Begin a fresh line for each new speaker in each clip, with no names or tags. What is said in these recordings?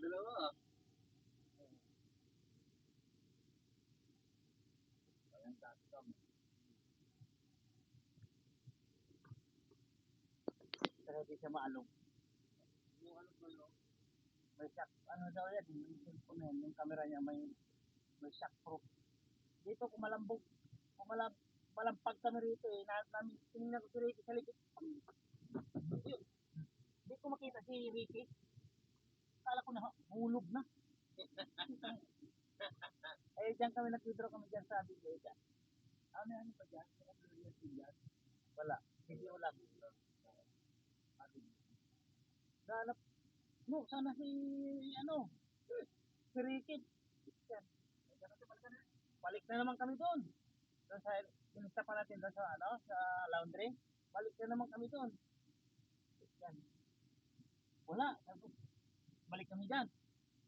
Dalawa ah. Ayan, custom. Kasi hindi siya maalog. Yung ano ko yun? May shock, ano daw yan, yung cellphone na yan, yung camera niya may shock proof. Dito malampag kami rito eh, tinignan ko si Ricky sa likod. Yun, hindi ko makita si Ricky. Kala ko na hulog na. Eh, diyan kami nag-withdraw kami dyan sa Bigoya. Ano pa dyan? Wala. Hindi wala. Hanap, no, sana si, ano, si Ricky. Yan. Balik na naman kami doon. Doon sa, pinista pa natin doon sa, ano, sa laundry. Balik na naman kami doon. Yan. Wala. Balik kami dyan.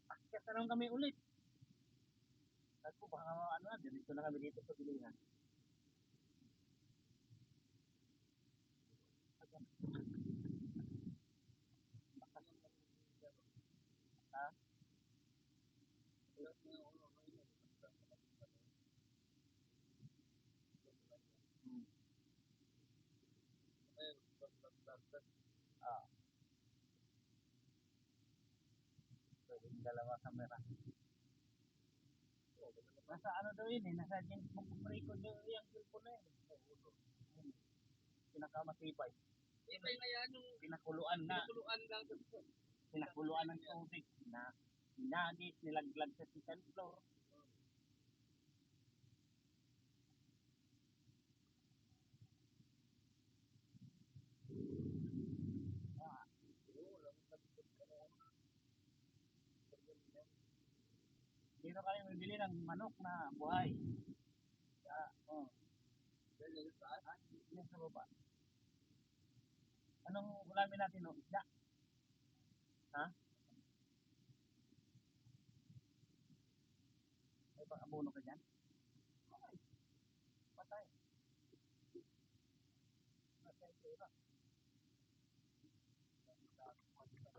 Akyat na naman kami ulit. Sabi ko, baka ano na, dito na kami dito sa bilingan. Ha? Hmm. Ah, pwedeng dalawa kamera. Nasa ano daw yun eh, nasa James Bond record daw yung cellphone na yun. Hmm. Pinakamatibay. Tibay na yan yung pinakuluan na. Pinakuluan ng tubig na hinagis, nilaglag sa second floor. Ah, dito kami bibili ng manok na buhay. Oh. Yan sa baba. Anong ulamin natin, no? Isda. Ha? May pang-abono ka dyan? Ay, patay. Patay sa iba.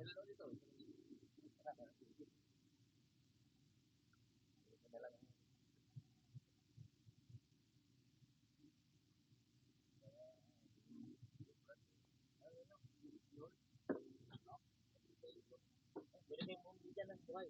Ilan dito? Binigay mo dyan ng buhay.